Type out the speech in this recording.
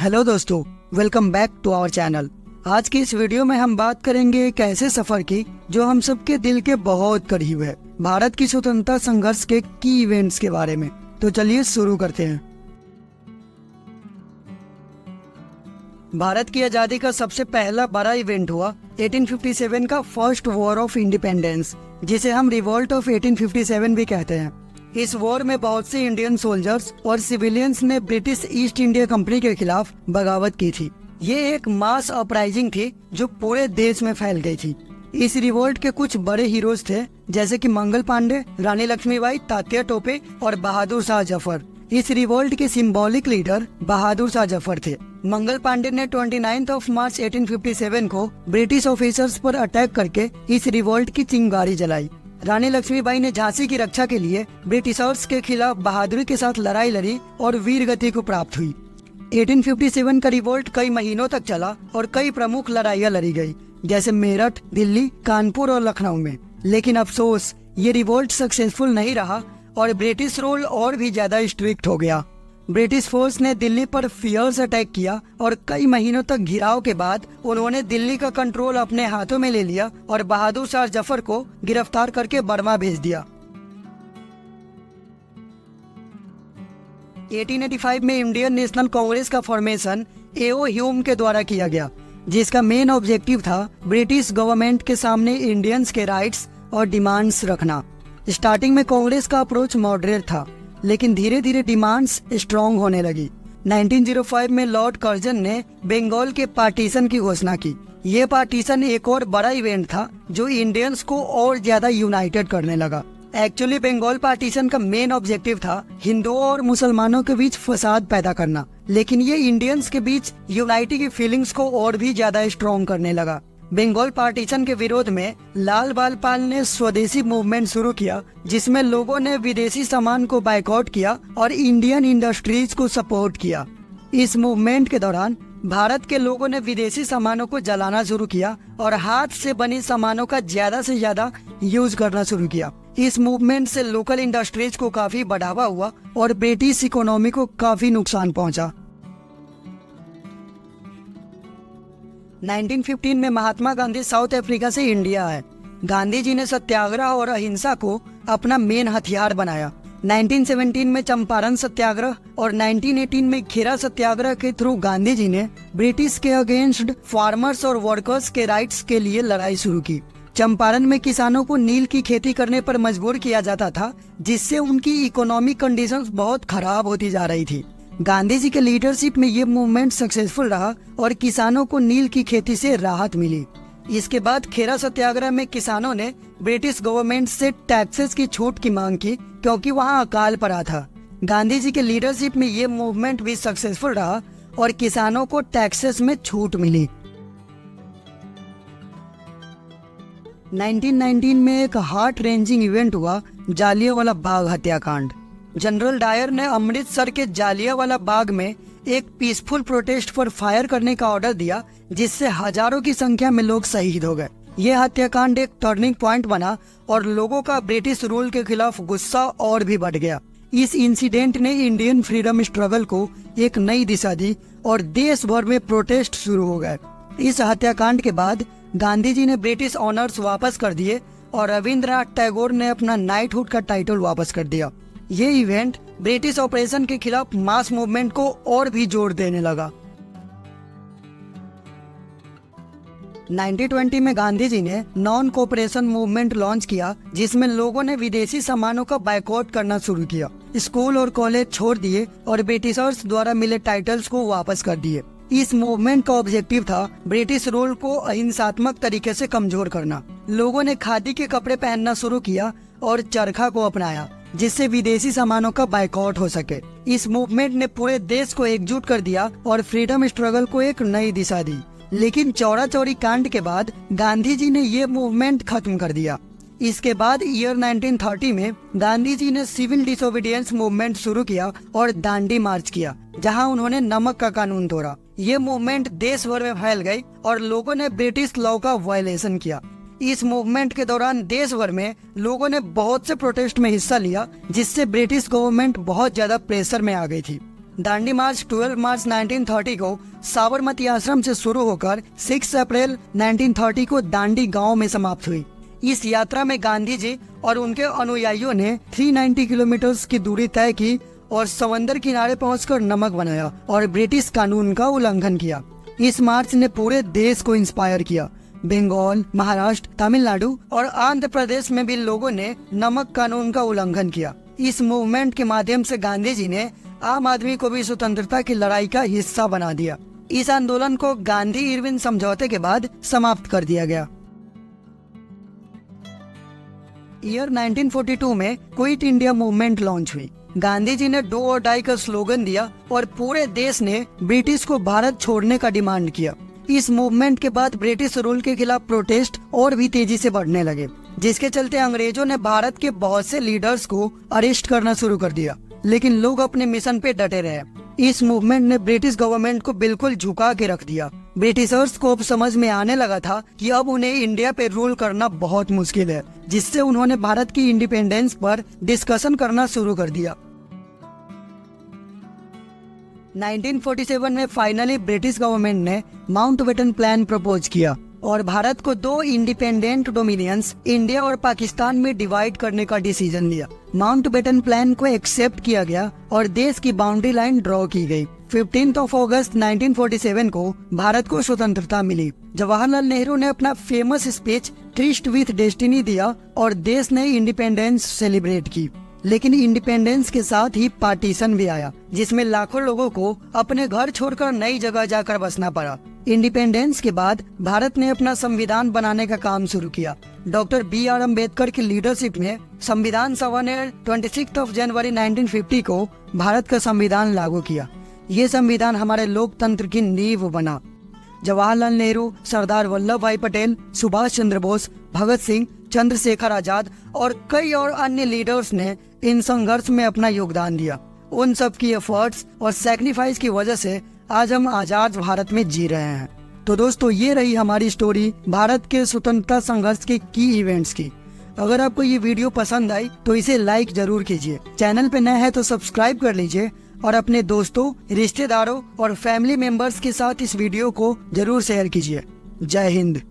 Hello दोस्तों, welcome back to our channel. आज की इस वीडियो में हम बात करेंगे एक ऐसे सफर की जो हम सबके दिल के बहुत करीब है, भारत की स्वतंत्रता संघर्ष के की इवेंट्स के बारे में। तो चलिए शुरू करते हैं। भारत की आजादी का सबसे पहला बड़ा इवेंट हुआ 1857 का फर्स्ट वॉर ऑफ इंडिपेंडेंस, जिसे हम रिवॉल्ट ऑफ 1857 भी कहते हैं। इस वॉर में बहुत से इंडियन सोल्जर्स और सिविलियंस ने ब्रिटिश ईस्ट इंडिया कंपनी के खिलाफ बगावत की थी। ये एक मास अपराइजिंग थी जो पूरे देश में फैल गई थी। इस रिवॉल्ट के कुछ बड़े हीरोज थे, जैसे कि मंगल पांडे, रानी लक्ष्मीबाई, तात्या टोपे और बहादुर शाह जफर। इस रिवॉल्ट के सिंबॉलिक लीडर बहादुर शाह जफर थे। मंगल पांडे ने 29 मार्च 1857 को ब्रिटिश ऑफिसर्स पर अटैक करके इस रिवॉल्ट की चिंगारी जलाई। रानी लक्ष्मीबाई ने झांसी की रक्षा के लिए ब्रिटिशर्स के खिलाफ बहादुरी के साथ लड़ाई लड़ी और वीर गति को प्राप्त हुई। 1857 का रिवॉल्ट कई महीनों तक चला और कई प्रमुख लड़ाइयाँ लड़ी गई, जैसे मेरठ, दिल्ली, कानपुर और लखनऊ में। लेकिन अफसोस, ये रिवॉल्ट सक्सेसफुल नहीं रहा और ब्रिटिश रूल और भी ज्यादा स्ट्रिक्ट हो गया। ब्रिटिश फोर्स ने दिल्ली पर फियर्स अटैक किया और कई महीनों तक घिराव के बाद उन्होंने दिल्ली का कंट्रोल अपने हाथों में ले लिया और बहादुर शाह जफर को गिरफ्तार करके बर्मा भेज दिया। 1885 में इंडियन नेशनल कांग्रेस का फॉर्मेशन एओ ह्यूम के द्वारा किया गया, जिसका मेन ऑब्जेक्टिव था ब्रिटिश गवर्नमेंट के सामने इंडियंस के राइट्स और डिमांड्स रखना। स्टार्टिंग में कांग्रेस का अप्रोच मॉडरेट था, लेकिन धीरे धीरे डिमांड्स स्ट्रॉन्ग होने लगी। 1905 में लॉर्ड कर्जन ने बंगाल के पार्टीशन की घोषणा की। ये पार्टीशन एक और बड़ा इवेंट था जो इंडियंस को और ज्यादा यूनाइटेड करने लगा। एक्चुअली बंगाल पार्टीशन का मेन ऑब्जेक्टिव था हिंदुओं और मुसलमानों के बीच फसाद पैदा करना, लेकिन ये इंडियंस के बीच यूनाइटी की फीलिंग्स को और भी ज्यादा स्ट्रॉन्ग करने लगा। बंगाल पार्टीशन के विरोध में लाल बाल पाल ने स्वदेशी मूवमेंट शुरू किया, जिसमें लोगों ने विदेशी सामान को बायकॉट किया और इंडियन इंडस्ट्रीज को सपोर्ट किया। इस मूवमेंट के दौरान भारत के लोगों ने विदेशी सामानों को जलाना शुरू किया और हाथ से बनी सामानों का ज्यादा से ज्यादा यूज करना शुरू किया। इस मूवमेंट से लोकल इंडस्ट्रीज को काफी बढ़ावा हुआ और ब्रिटिश इकोनॉमी को काफी नुकसान पहुंचा। 1915 में महात्मा गांधी साउथ अफ्रीका से इंडिया आए। गांधी जी ने सत्याग्रह और अहिंसा को अपना मेन हथियार बनाया। 1917 में चंपारण सत्याग्रह और 1918 में खेरा सत्याग्रह के थ्रू गांधी जी ने ब्रिटिश के अगेंस्ट फार्मर्स और वर्कर्स के राइट्स के लिए लड़ाई शुरू की। चंपारण में किसानों को नील की खेती करने पर मजबूर किया जाता था, जिससे उनकी इकोनॉमिक कंडीशंस बहुत खराब होती जा रही थी। गांधी जी के लीडरशिप में ये मूवमेंट सक्सेसफुल रहा और किसानों को नील की खेती से राहत मिली। इसके बाद खेरा सत्याग्रह में किसानों ने ब्रिटिश गवर्नमेंट से टैक्सेस की छूट की मांग की, क्योंकि वहां अकाल पड़ा था। गांधी जी के लीडरशिप में ये मूवमेंट भी सक्सेसफुल रहा और किसानों को टैक्सेस में छूट मिली। 1919 में एक हार्ट रेंजिंग इवेंट हुआ, जालियांवाला बाग हत्याकांड। जनरल डायर ने अमृतसर के जालियांवाला बाग में एक पीसफुल प्रोटेस्ट पर फायर करने का ऑर्डर दिया, जिससे हजारों की संख्या में लोग शहीद हो गए। यह हत्याकांड एक टर्निंग पॉइंट बना और लोगों का ब्रिटिश रूल के खिलाफ गुस्सा और भी बढ़ गया। इस इंसिडेंट ने इंडियन फ्रीडम स्ट्रगल को एक नई दिशा दी और देश भर में प्रोटेस्ट शुरू हो गए। इस हत्याकांड के बाद गांधी जी ने ब्रिटिश ऑनर्स वापस कर दिए और रविंद्रनाथ टैगोर ने अपना नाइटहुड का टाइटल वापस कर दिया। ये इवेंट ब्रिटिश ऑपरेशन के खिलाफ मास मूवमेंट को और भी जोर देने लगा। 1920 में गांधी जी ने नॉन कोऑपरेशन मूवमेंट लॉन्च किया, जिसमें लोगों ने विदेशी सामानों का बायकॉट करना शुरू किया, स्कूल और कॉलेज छोड़ दिए और ब्रिटिशर्स द्वारा मिले टाइटल्स को वापस कर दिए। इस मूवमेंट का ऑब्जेक्टिव था ब्रिटिश रूल को अहिंसात्मक तरीके से कमजोर करना। लोगों ने खादी के कपड़े पहनना शुरू किया और चरखा को अपनाया, जिससे विदेशी सामानों का बायकॉट हो सके। इस मूवमेंट ने पूरे देश को एकजुट कर दिया और फ्रीडम स्ट्रगल को एक नई दिशा दी। लेकिन चौरा चौरी कांड के बाद गांधी जी ने ये मूवमेंट खत्म कर दिया। इसके बाद ईयर 1930 में गांधी जी ने सिविल डिसोबीडियंस मूवमेंट शुरू किया और दांडी मार्च किया, जहां उन्होंने नमक का कानून तोड़ा। ये मूवमेंट देश भर में फैल गई और लोगों ने ब्रिटिश लॉ का वायलेशन किया। इस मूवमेंट के दौरान देश भर में लोगों ने बहुत से प्रोटेस्ट में हिस्सा लिया, जिससे ब्रिटिश गवर्नमेंट बहुत ज्यादा प्रेशर में आ गई थी। दांडी मार्च 12 मार्च 1930 को साबरमती आश्रम से शुरू होकर 6 अप्रैल 1930 को दांडी गांव में समाप्त हुई। इस यात्रा में गांधी जी और उनके अनुयायियों ने 390 किलोमीटर की दूरी तय की और समंदर किनारे पहुंचकर नमक बनाया और ब्रिटिश कानून का उल्लंघन किया। इस मार्च ने पूरे देश को इंस्पायर किया। बंगाल, महाराष्ट्र, तमिलनाडु और आंध्र प्रदेश में भी लोगों ने नमक कानून का उल्लंघन किया। इस मूवमेंट के माध्यम से गांधी जी ने आम आदमी को भी स्वतंत्रता की लड़ाई का हिस्सा बना दिया। इस आंदोलन को गांधी इरविन समझौते के बाद समाप्त कर दिया गया। ईयर 1942 में क्विट इंडिया मूवमेंट लॉन्च हुई। गांधी जी ने डू और डाई का स्लोगन दिया और पूरे देश ने ब्रिटिश को भारत छोड़ने का डिमांड किया। इस मूवमेंट के बाद ब्रिटिश रूल के खिलाफ प्रोटेस्ट और भी तेजी से बढ़ने लगे, जिसके चलते अंग्रेजों ने भारत के बहुत से लीडर्स को अरेस्ट करना शुरू कर दिया, लेकिन लोग अपने मिशन पे डटे रहे। इस मूवमेंट ने ब्रिटिश गवर्नमेंट को बिल्कुल झुका के रख दिया। ब्रिटिशर्स को अब समझ में आने लगा था कि अब उन्हें इंडिया पे रूल करना बहुत मुश्किल है, जिससे उन्होंने भारत की इंडिपेंडेंस पर डिस्कशन करना शुरू कर दिया। 1947 में फाइनली ब्रिटिश गवर्नमेंट ने माउंटबेटन प्लान प्रपोज किया और भारत को 2 इंडिपेंडेंट डोमिनियंस इंडिया और पाकिस्तान में डिवाइड करने का डिसीजन लिया। माउंटबेटन प्लान को एक्सेप्ट किया गया और देश की बाउंड्री लाइन ड्रॉ की गई। 15 अगस्त 1947 को भारत को स्वतंत्रता मिली। जवाहरलाल नेहरू ने अपना famous speech tryst with destiny दिया और देश ने इंडिपेंडेंस सेलिब्रेट की। लेकिन इंडिपेंडेंस के साथ ही पार्टीशन भी आया, जिसमें लाखों लोगों को अपने घर छोड़कर नई जगह जाकर बसना पड़ा। इंडिपेंडेंस के बाद भारत ने अपना संविधान बनाने का काम शुरू किया। डॉक्टर BR अम्बेडकर की लीडरशिप में संविधान सभा ने 26 जनवरी 1950 को भारत का संविधान लागू किया। ये संविधान हमारे लोकतंत्र की नींव बना। जवाहरलाल नेहरू, सरदार वल्लभ भाई पटेल, सुभाष चंद्र बोस, भगत सिंह, चंद्रशेखर आजाद और कई और अन्य लीडर्स ने इन संघर्ष में अपना योगदान दिया। उन सब की एफर्ट्स और सैक्रिफाइस की वजह से आज हम आजाद भारत में जी रहे हैं। तो दोस्तों, ये रही हमारी स्टोरी भारत के स्वतंत्रता संघर्ष के की इवेंट्स की। अगर आपको ये वीडियो पसंद आई तो इसे लाइक जरूर कीजिए। चैनल पे नए हैं तो सब्सक्राइब कर लीजिए और अपने दोस्तों, रिश्तेदारों और फैमिली मेंबर्स के साथ इस वीडियो को जरूर शेयर कीजिए। जय हिंद।